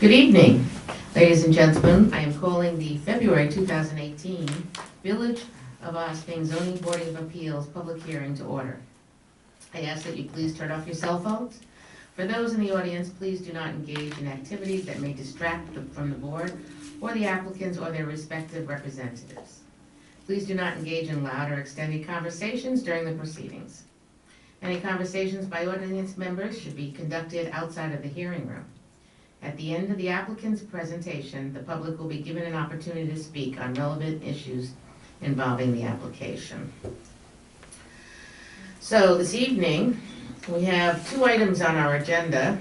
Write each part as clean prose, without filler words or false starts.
Good evening, ladies and gentlemen. I am calling the February 2018 Village of Ospey Zoning Board of Appeals public hearing to order. I ask that you please turn off your cell phones. For those in the audience, please do not engage in activities that may distract from the board or the applicants or their respective representatives. Please do not engage in loud or extended conversations during the proceedings. Any conversations by audience members should be conducted outside of the hearing room. At the end of the applicant's presentation, the public will be given an opportunity to speak on relevant issues involving the application. So this evening, we have two items on our agenda.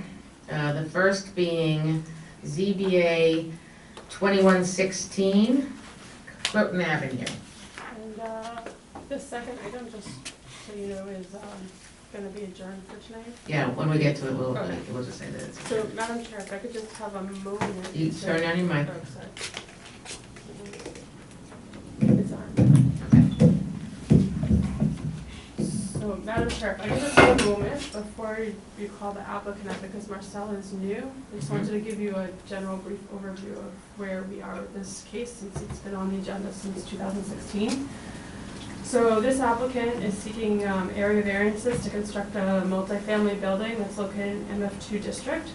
The first being ZBA 2116, Croton Avenue. And the second item, just so you know, is going to be adjourned for tonight. Yeah, when we get to it, we'll Okay. just say that. It's So, Madam Chair, if I could just have a moment. You turn on your mic. Oh, sorry. It's on. So, Madam Chair, if I could just have a moment before you call the applicant up, because Marcel is new. I just wanted to give you a general brief overview of where we are with this case since it's been on the agenda since 2016. So this applicant is seeking area variances to construct a multifamily building that's located in MF2 district.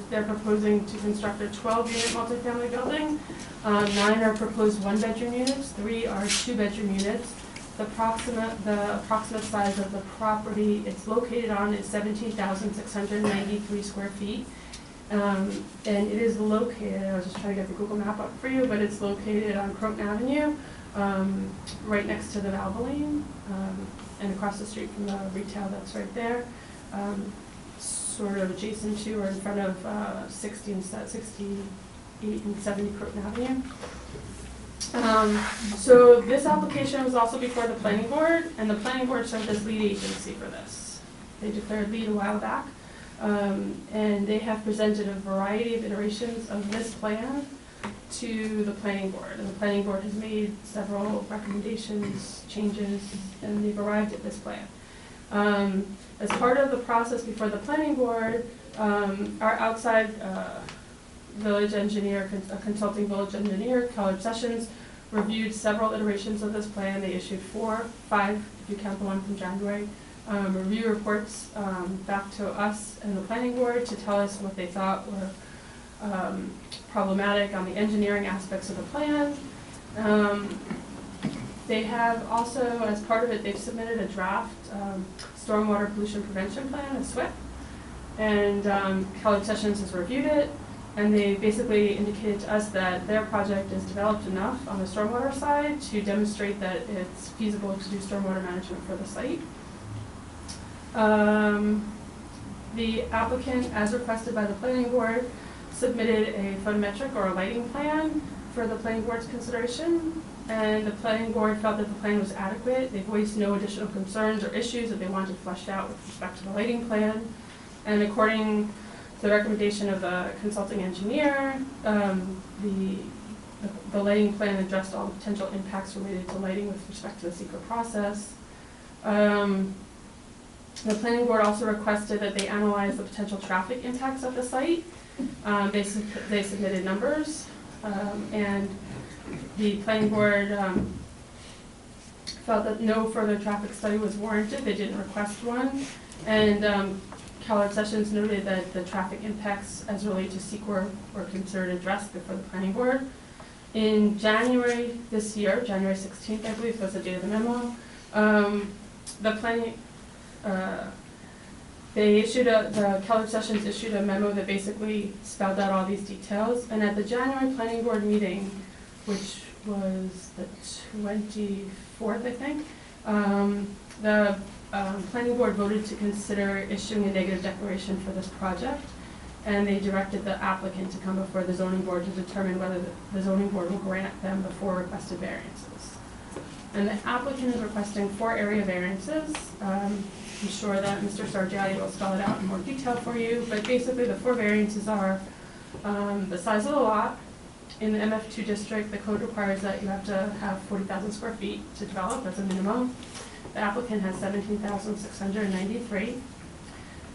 They're proposing to construct a 12-unit multifamily building. 9 are proposed one-bedroom units, 3 are two-bedroom units. The approximate size of the property it's located on is 17,693 square feet. And it is located, I was just trying to get the Google map up for you, but it's located on Croton Avenue, right next to the Valvoline, and across the street from the retail that's right there, sort of adjacent to or in front of 68 and 70 Croton Avenue. So this application was also before the planning board, and the planning board served as lead agency for this. They declared lead a while back, and they have presented a variety of iterations of this plan to the planning board, and the planning board has made several recommendations, changes, and they've arrived at this plan. As part of the process before the planning board, our outside village engineer, a consulting village engineer, Keller Sessions, reviewed several iterations of this plan. They issued 5, if you count the one from January, review reports back to us and the planning board to tell us what they thought were problematic on the engineering aspects of the plan. They have also, as part of it, they've submitted a draft stormwater pollution prevention plan, a SWIP, and Keller Sessions has reviewed it, and they basically indicated to us that their project is developed enough on the stormwater side to demonstrate that it's feasible to do stormwater management for the site. The applicant, as requested by the planning board, submitted a photometric or a lighting plan for the planning board's consideration, and the planning board felt that the plan was adequate. They voiced no additional concerns or issues that they wanted fleshed out with respect to the lighting plan, and according to the recommendation of the consulting engineer, the lighting plan addressed all potential impacts related to lighting with respect to the secret process. The planning board also requested that they analyze the potential traffic impacts of the site. They submitted numbers, and the planning board felt that no further traffic study was warranted. They didn't request one, and Keller Sessions noted that the traffic impacts as related to SEQR were considered addressed before the planning board. In January this year, January 16th, I believe was the date of the memo, the planning the Keller Sessions issued a memo that basically spelled out all these details, and at the January planning board meeting, which was the 24th, I think, the planning board voted to consider issuing a negative declaration for this project, and they directed the applicant to come before the zoning board to determine whether the zoning board will grant them the 4 requested variances. And the applicant is requesting 4 area variances. I'm sure that Mr. Sargiati will spell it out in more detail for you, but basically the 4 variances are the size of the lot. In the MF2 district, the code requires that you have to have 40,000 square feet to develop as a minimum. The applicant has 17,693.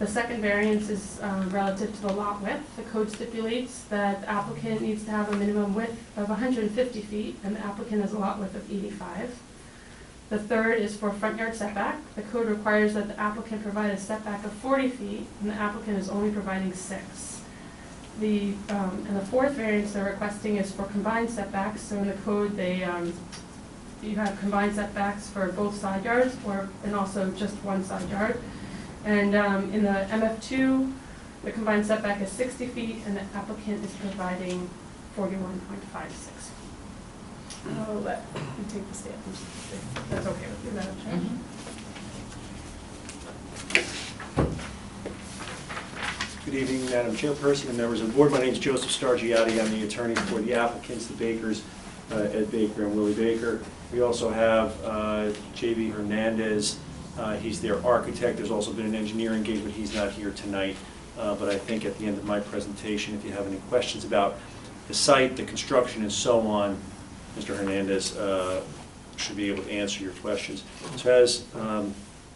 The second variance is relative to the lot width. The code stipulates that the applicant needs to have a minimum width of 150 feet, and the applicant has a lot width of 85. The third is for front yard setback. The code requires that the applicant provide a setback of 40 feet, and the applicant is only providing 6. And the fourth variance they're requesting is for combined setbacks. So in the code, you have combined setbacks for both side yards, and also just one side yard. And in the MF2, the combined setback is 60 feet, and the applicant is providing 41.56. I'll let you take the stand, if that's okay with you, Madam Chair. Good evening, Madam Chairperson and members of the board. My name is Joseph Stargiotti. I'm the attorney for the applicants, the Bakers, Ed Baker and Willie Baker. We also have J.B. Hernandez. He's their architect. There's also been an engineer engagement. He's not here tonight. But I think at the end of my presentation, if you have any questions about the site, the construction, and so on, Mr. Hernandez should be able to answer your questions. So as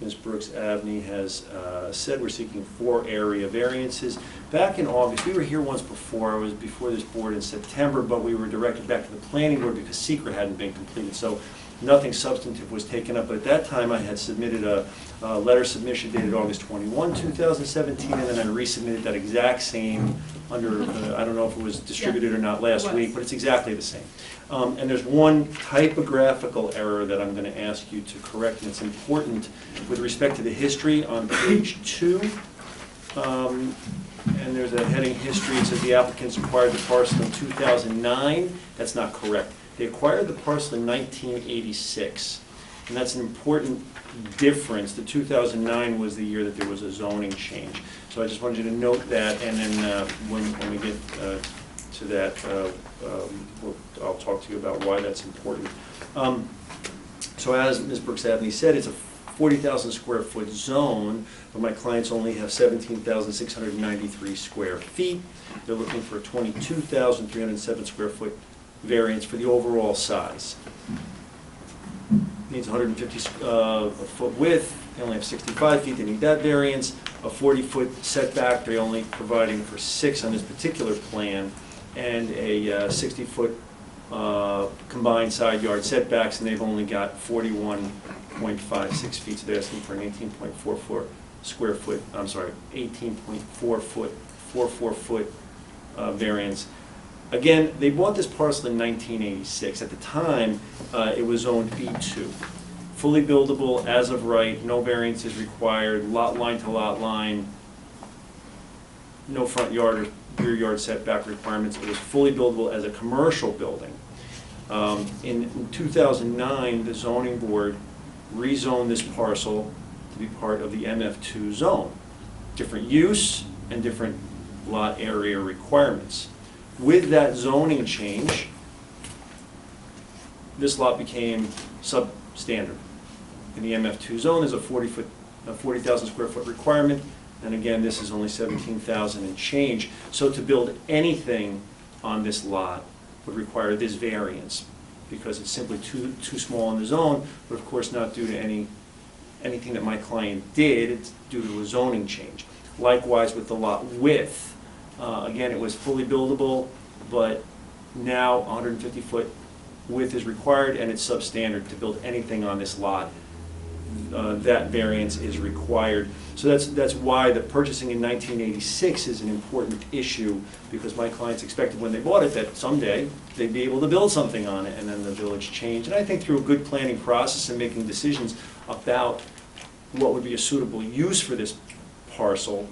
Ms. Brooks-Abney has said, we're seeking 4 area variances. Back in August, we were here once before. I was before this board in September, but we were directed back to the planning board because secret hadn't been completed. So nothing substantive was taken up. But at that time, I had submitted a letter submission dated August 21, 2017, and then I resubmitted that exact same under, I don't know if it was distributed or not last week, but it's exactly the same. And there's one typographical error that I'm going to ask you to correct, and it's important with respect to the history on page 2. And there's a heading history. It says the applicants acquired the parcel in 2009. That's not correct. They acquired the parcel in 1986, and that's an important difference. The 2009 was the year that there was a zoning change. So I just wanted you to note that, and then when we get to that, I'll talk to you about why that's important. So as Ms. Brooks-Abney said, it's a 40,000 square foot zone, but my clients only have 17,693 square feet. They're looking for a 22,307 square foot variance for the overall size. Needs 150 foot width. They only have 65 feet. They need that variance. A 40-foot setback. They're only providing for 6 on this particular plan, and a 60-foot combined side yard setbacks, and they've only got 41.56 feet. So they're asking for an 18.44 square foot. I'm sorry, 18.4 foot, 44 foot variance. Again, they bought this parcel in 1986. At the time, it was zoned B2. Fully buildable as of right, no variances required, lot line to lot line, no front yard or rear yard setback requirements. It was fully buildable as a commercial building. In 2009, the zoning board rezoned this parcel to be part of the MF2 zone. Different use and different lot area requirements. With that zoning change, this lot became substandard. In the MF2 zone, there's a 40,000 square foot requirement, and again, this is only 17,000 and change. So to build anything on this lot would require this variance, because it's simply too small in the zone, but of course not due to anything that my client did. It's due to a zoning change. Likewise with the lot width. Again, it was fully buildable, but now 150 foot width is required, and it's substandard to build anything on this lot. That variance is required. So that's why the purchasing in 1986 is an important issue, because my clients expected when they bought it that someday they'd be able to build something on it, and then the village changed. And I think through a good planning process and making decisions about what would be a suitable use for this parcel,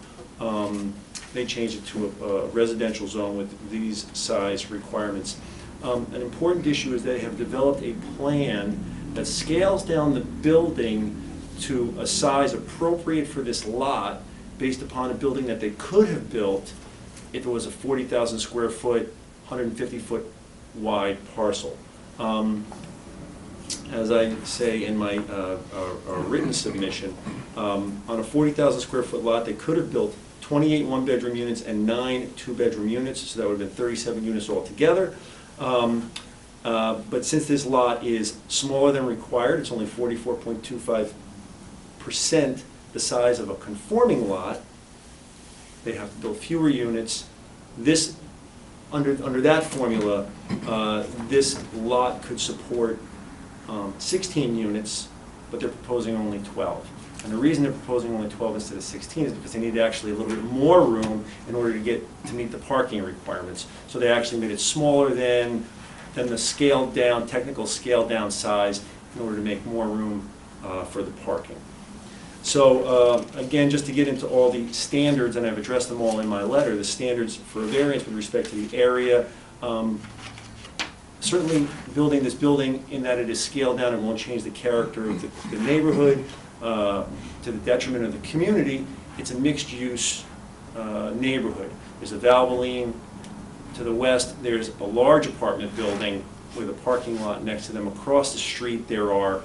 they changed it to a residential zone with these size requirements. An important issue is they have developed a plan that scales down the building to a size appropriate for this lot based upon a building that they could have built if it was a 40,000 square foot, 150 foot wide parcel. As I say in my written submission, on a 40,000 square foot lot, they could have built 28 one-bedroom units and 9 two-bedroom units, so that would have been 37 units altogether. But since this lot is smaller than required, it's only 44.25% the size of a conforming lot, they have to build fewer units. This, under that formula, this lot could support 16 units, but they're proposing only 12. And the reason they're proposing only 12 instead of 16 is because they need actually a little bit more room in order to meet the parking requirements. So they actually made it smaller than the scaled down, technical scaled down size in order to make more room for the parking. So again, just to get into all the standards, and I've addressed them all in my letter, the standards for a variance with respect to the area. Certainly building this building in that it is scaled down and won't change the character of the neighborhood to the detriment of the community. It's a mixed-use neighborhood. There's a Valvoline to the west. There's a large apartment building with a parking lot next to them. Across the street there are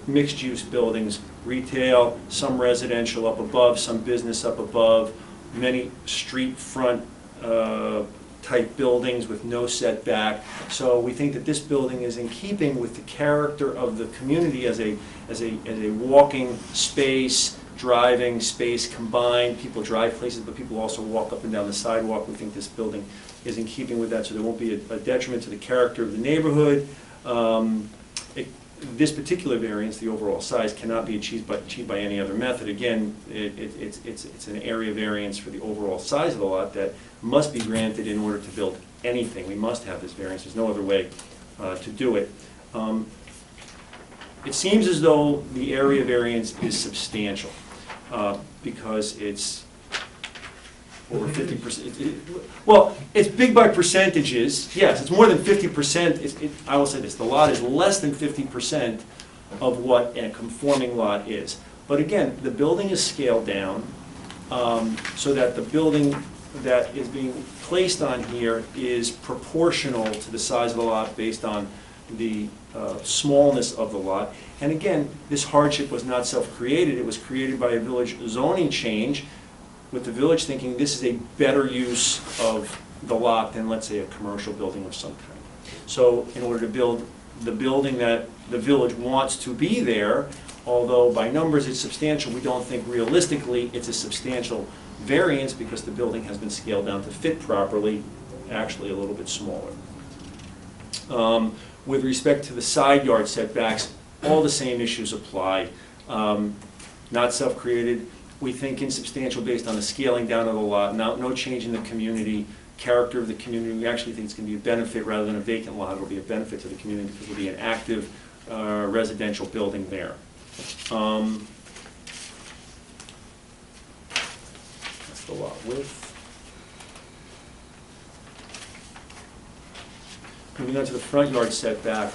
mixed-use buildings, retail, some residential up above, some business up above, many street front type buildings with no setback. So we think that this building is in keeping with the character of the community as a walking space, driving space combined. People drive places, but people also walk up and down the sidewalk. We think this building is in keeping with that, so there won't be a detriment to the character of the neighborhood. This particular variance, the overall size, cannot be achieved by any other method. Again, it's an area variance for the overall size of the lot that must be granted in order to build anything. We must have this variance. There's no other way to do it. It seems as though the area variance is substantial because it's over 50%. Well, it's big by percentages. Yes, it's more than 50%. I will say this, the lot is less than 50% of what a conforming lot is. But again, the building is scaled down so that the building that is being placed on here is proportional to the size of the lot based on the smallness of the lot. And again, this hardship was not self-created. It was created by a village zoning change, with the village thinking this is a better use of the lot than, let's say, a commercial building of some kind. So in order to build the building that the village wants to be there, although by numbers it's substantial, we don't think realistically it's a substantial variance because the building has been scaled down to fit properly, actually a little bit smaller. With respect to the side yard setbacks, all the same issues apply. Not self-created. We think insubstantial based on the scaling down of the lot, no change in the community, character of the community. We actually think it's going to be a benefit rather than a vacant lot. It will be a benefit to the community because it will be an active residential building there. That's the lot width. Moving on to the front yard setback,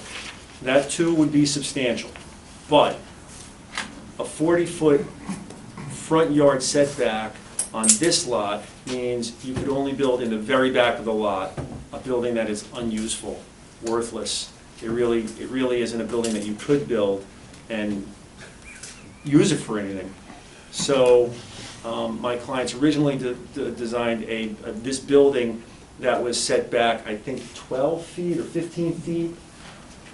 that too would be substantial, but a 40-foot front yard setback on this lot means you could only build in the very back of the lot a building that is unuseful, worthless. It really isn't a building that you could build and use it for anything. So my clients originally designed this building that was set back, I think, 12 feet or 15 feet,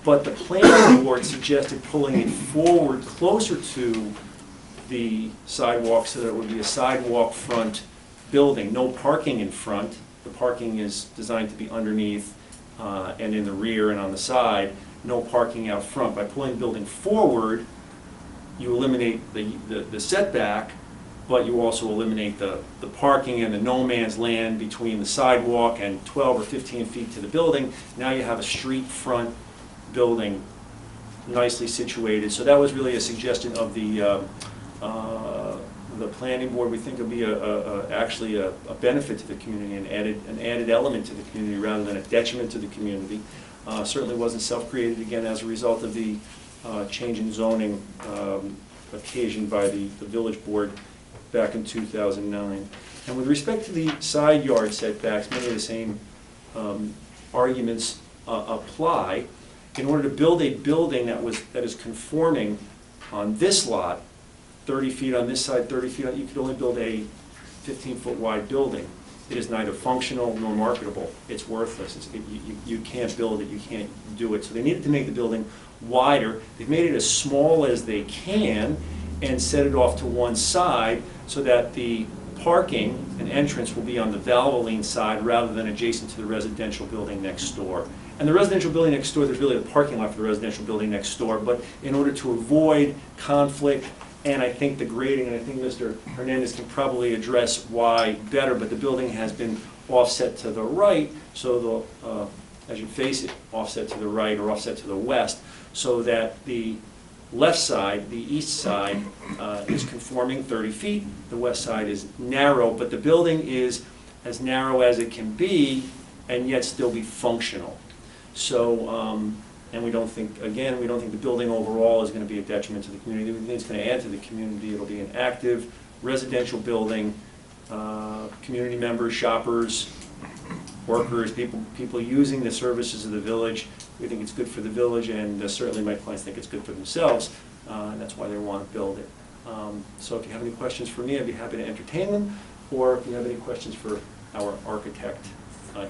but the planning board suggested pulling it forward closer to the sidewalk so that it would be a sidewalk front building. No parking in front. The parking is designed to be underneath and in the rear and on the side. No parking out front. By pulling the building forward, you eliminate the setback, but you also eliminate the parking and the no man's land between the sidewalk and 12 or 15 feet to the building. Now you have a street front building nicely situated. So that was really a suggestion of the planning board. We think it would be actually a benefit to the community, an added element to the community rather than a detriment to the community. Certainly wasn't self-created, again, as a result of the change in zoning occasioned by the village board back in 2009. And with respect to the side yard setbacks, many of the same arguments apply. In order to build a building that is conforming on this lot, 30 feet on this side, 30 feet on, you could only build a 15-foot wide building. It is neither functional nor marketable. It's worthless. You can't build it. You can't do it. So they needed to make the building wider. They've made it as small as they can and set it off to one side so that the parking and entrance will be on the Valvoline side rather than adjacent to the residential building next door. And the residential building next door, there's really a parking lot for the residential building next door, but in order to avoid conflict, and I think the grading, and I think Mr. Hernandez can probably address why better, but the building has been offset to the right, so the, as you face it, offset to the right or offset to the west, so that the left side, the east side, is conforming 30 feet, the west side is narrow, but the building is as narrow as it can be and yet still be functional. So, and we don't think, again, we don't think the building overall is going to be a detriment to the community. We think it's going to add to the community. It'll be an active residential building, community members, shoppers, workers, people using the services of the village. We think it's good for the village, and certainly my clients think it's good for themselves, and that's why they want to build it. So if you have any questions for me, I'd be happy to entertain them, or if you have any questions for our architect,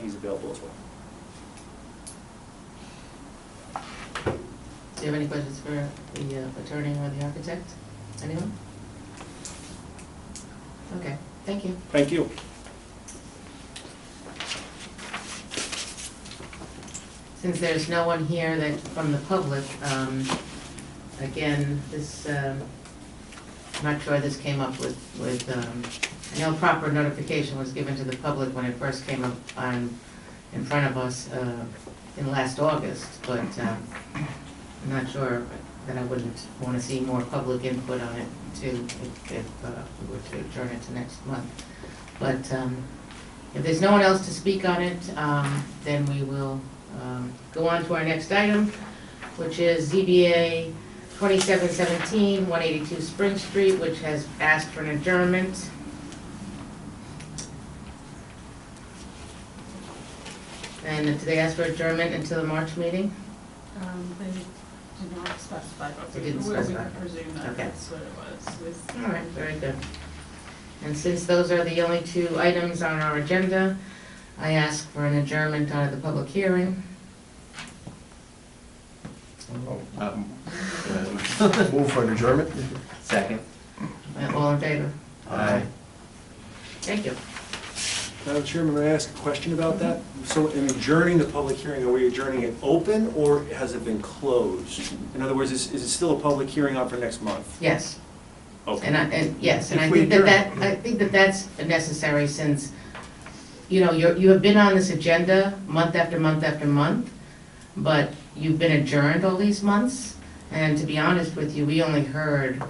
he's available as well. Do you have any questions for the attorney or the architect? Anyone? Okay, thank you. Thank you. Since there's no one here that, from the public, again, this, I'm not sure this came up with, I know proper notification was given to the public when it first came up in front of us in last August, but I'm not sure that I wouldn't want to see more public input on it too, if we were to adjourn it to next month. But if there's no one else to speak on it, then we will go on to our next item, which is ZBA 2717, 182 Spring Street, which has asked for an adjournment. And did they ask for adjournment until the March meeting? They did not specify, but They we didn't would specify. presume that Okay. that's what it was. All right, very good. And since those are the only two items on our agenda, I ask for an adjournment out of the public hearing. Move for an adjournment? Second. All in favor? Aye. Thank you. Madam Chairman, may I ask a question about that? So in adjourning the public hearing, are we adjourning it open, or has it been closed? In other words, is it still a public hearing on for next month? Yes, Okay. and yes, and I If we think I think that that's necessary since, you know, you have been on this agenda month after month after month, but you've been adjourned all these months, and to be honest with you, we only heard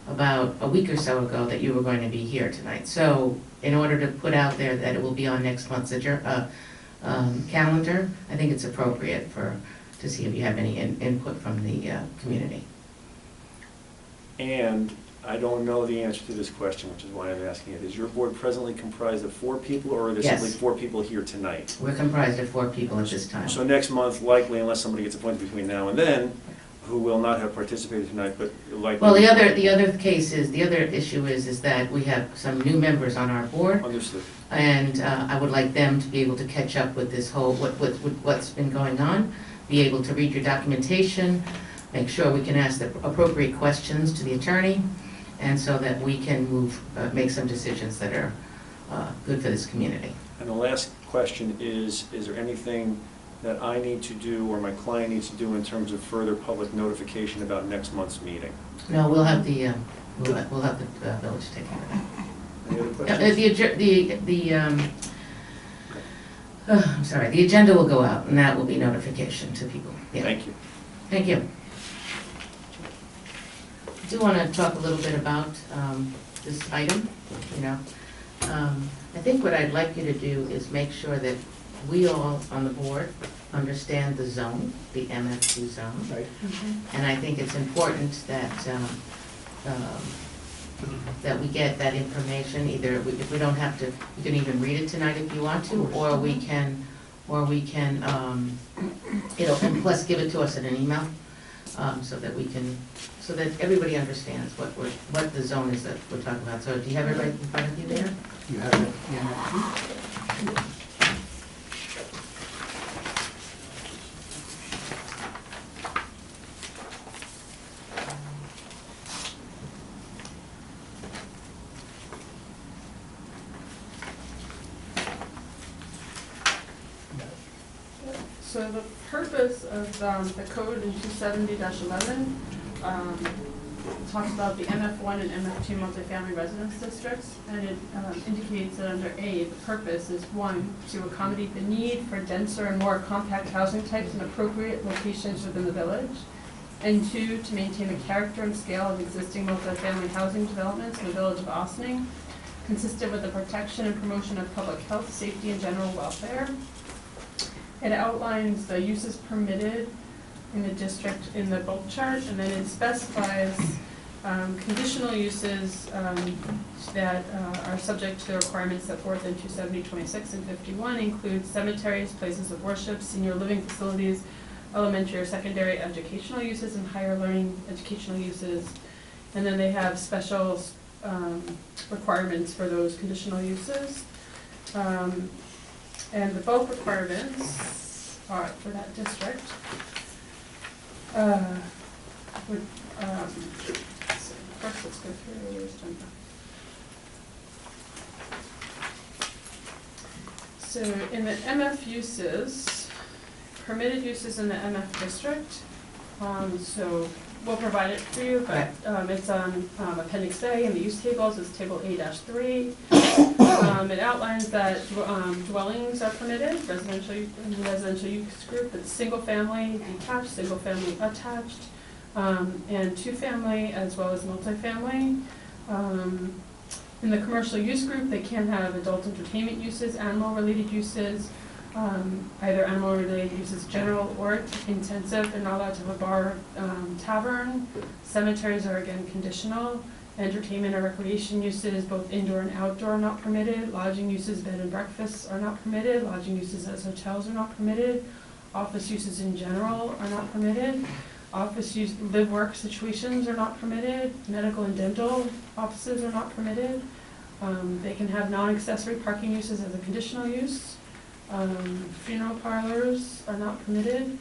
about a week or so ago that you were going to be here tonight. So in order to put out there that it will be on next month's calendar, I think it's appropriate to see if you have any input from the community. And I don't know the answer to this question, which is why I'm asking it. Is your board presently comprised of 4 people, or are there Yes. simply 4 people here tonight? We're comprised of 4 people at this time. So next month, likely, unless somebody gets appointed between now and then, who will not have participated tonight, but likely... Well, the other case is, the other issue is that we have some new members on our board, Understood. and I would like them to be able to catch up with this whole, what's been going on, be able to read your documentation, make sure we can ask the appropriate questions to the attorney, and so that we can make some decisions that are good for this community. And the last question is there anything that I need to do or my client needs to do in terms of further public notification about next month's meeting? No, we'll have the village take care of that. Any other questions? I'm sorry, the agenda will go out, and that will be notification to people. Yeah. Thank you. Thank you. I do want to talk a little bit about this item, you know. I think what I'd like you to do is make sure that we all on the board understand the zone, the MF2 zone. Right. And I think it's important that that we get that information, either if we don't have to, you can even read it tonight if you want to, or we can, you know, and plus give it to us in an email, so that everybody understands what the zone is that we're talking about. So do you have everybody in front of you there? You have it, yeah. So the purpose of the code in 270-11 talks about the MF1 and MF2 multifamily residence districts, and it indicates that under A, the purpose is 1, to accommodate the need for denser and more compact housing types in appropriate locations within the village, and 2, to maintain the character and scale of existing multifamily housing developments in the village of Austining, consistent with the protection and promotion of public health, safety, and general welfare. It outlines the uses permitted in the district in the bulk chart, and then it specifies conditional uses that are subject to the requirements set forth in 270, 26, and 51, include cemeteries, places of worship, senior living facilities, elementary or secondary educational uses, and higher learning educational uses. And then they have special requirements for those conditional uses. And the bulk requirements are for that district would, so first let's go through your agenda. So in the MF uses, permitted uses in the MF district, so we'll provide it for you, but it's on Appendix A in the use tables, it's Table A-3. It outlines that dwellings are permitted, residential use group, it's single family detached, single family attached, and two family as well as multifamily. In the commercial use group, they can have adult entertainment uses, animal-related uses, either animal-related uses general or intensive. They're not allowed to have a bar, tavern. Cemeteries are again conditional. Entertainment or recreation uses, both indoor and outdoor, are not permitted. Lodging uses, bed and breakfasts are not permitted. Lodging uses as hotels are not permitted. Office uses in general are not permitted. Office use, live-work situations are not permitted. Medical and dental offices are not permitted. They can have non-accessory parking uses as a conditional use. Funeral parlors are not permitted.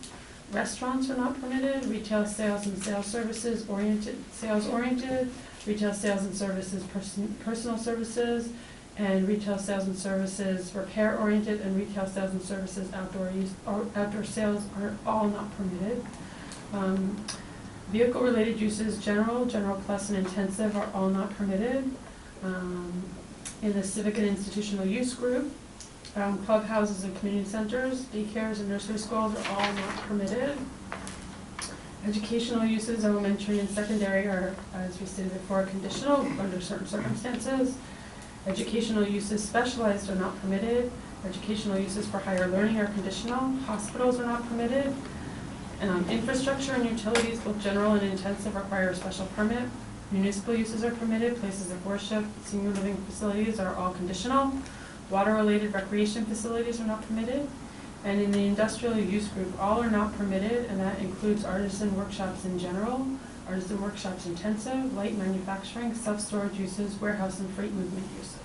Restaurants are not permitted. Retail sales and sales services sales-oriented. Retail sales and services personal services. And retail sales and services repair-oriented, and retail sales and services outdoor sales are all not permitted. Vehicle-related uses, general plus, and intensive are all not permitted. In the civic and institutional use group, clubhouses and community centers, daycares and nursery schools are all not permitted. Educational uses, elementary and secondary, are, as we stated before, conditional under certain circumstances. Educational uses specialized are not permitted. Educational uses for higher learning are conditional. Hospitals are not permitted. Infrastructure and utilities, both general and intensive, require a special permit. Municipal uses are permitted. Places of worship, senior living facilities are all conditional. Water-related recreation facilities are not permitted. And in the industrial use group, all are not permitted, and that includes artisan workshops in general, artisan workshops intensive, light manufacturing, self-storage uses, warehouse and freight movement uses.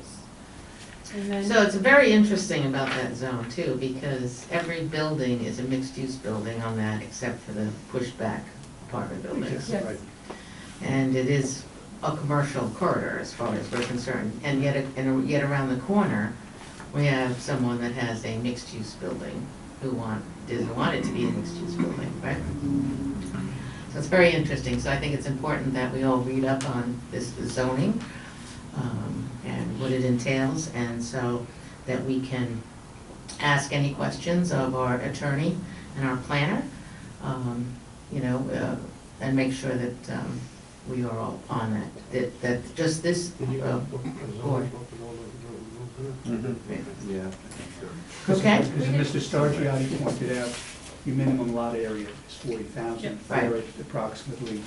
And then, So it's very interesting about that zone too, because every building is a mixed-use building on that, except for the pushed-back apartment buildings. Yes. Right. And it is a commercial corridor as far as we're concerned. And yet around the corner, we have someone that has a mixed-use building who doesn't want it to be a mixed-use building, right? So it's very interesting. So I think it's important that we all read up on this zoning and what it entails, and so that we can ask any questions of our attorney and our planner, and make sure that we are all on that just this board. Yeah. Okay? As Mr. Stargiotti pointed out, your minimum lot area is 40,000. Yep. Right. We're at approximately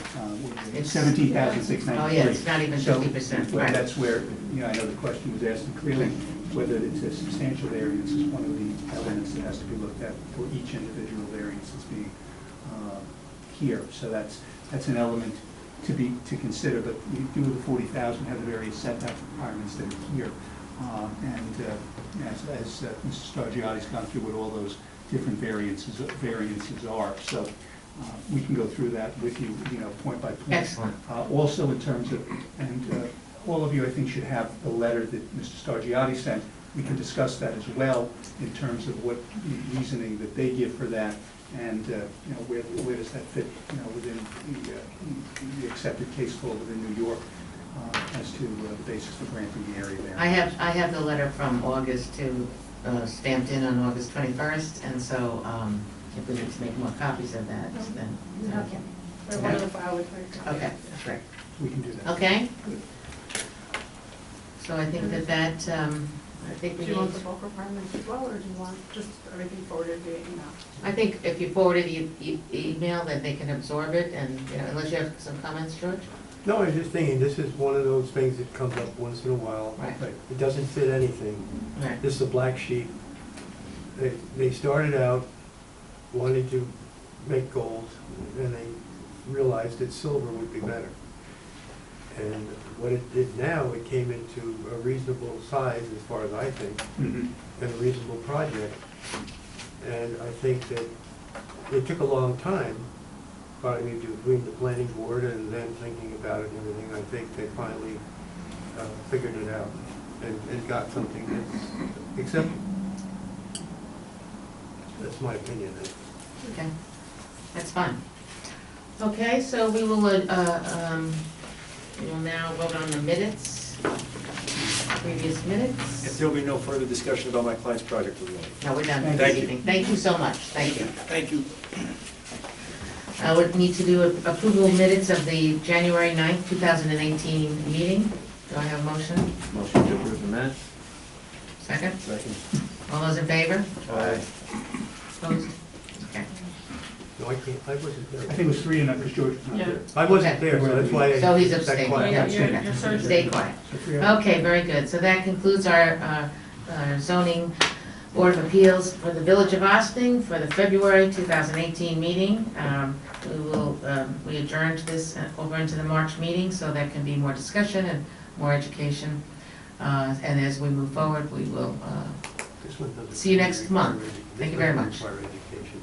It's- 17,693. Oh, yeah, it's not even 50%, Well, right. that's where, I know the question was asked clearly, whether it's a substantial variance is one of the elements that has to be looked at for each individual variance that's being here. So that's an element to consider, but you do the 40,000 have the various setback requirements that are here. As Mr. Stargiotti's gone through what all those different variances are. So we can go through that with you, point by point. Excellent. Also in terms of, and all of you, I think, should have the letter that Mr. Stargiotti sent we can discuss that as well in terms of what the reasoning that they give for that, and, where does that fit, within the accepted case law within New York as to the basis for granting the area there. I have the letter from August stamped in on August 21st, and so if we need to make more copies of that, then. You have them. They're one of the file with my. Okay, great. We can do that. Okay? So I think I think Do we you want the need, bulk requirements as well, or do you want just everything forwarded via email? I think if you forward it email, then they can absorb it, and, unless you have some comments, George? No, I was just thinking, this is one of those things that comes up once in a while. Right, Right. It doesn't fit anything. right. This is a black sheep. They started out wanting to make gold, and they realized that silver would be better. And what it did now, it came into a reasonable size, as far as I think, Mhm. and a reasonable project. And I think that it took a long time, probably between the planning board and then thinking about it and everything. I think they finally figured it out and got something that's acceptable. That's my opinion. Okay, that's fine. Okay, so we will now vote on the minutes, previous If minutes. there'll be no further discussion about my client's project, we'll. No, we're done for Thank this you. evening. Thank you so much, thank you. Thank you. I would need to do approval of minutes of the January 9th, 2018 meeting. Do I have a motion? Motion to approve the minutes? Second? Second. All those in favor? Aye. Opposed? Okay. No, I can't, I wasn't I think there. it was 3 and because George was not Yeah. there. I wasn't Okay. there, so that's why I. So he's that abstaining. quiet. Yeah, Okay. your surgery. Stay quiet. So 3 Okay, very good. So that concludes our zoning Board of Appeals for the Village of Austin for the February 2018 meeting. We adjourned this over into the March meeting, so there can be more discussion and more education. And as we move forward, we will This one doesn't- See you next month. Thank you very much. This one doesn't require education.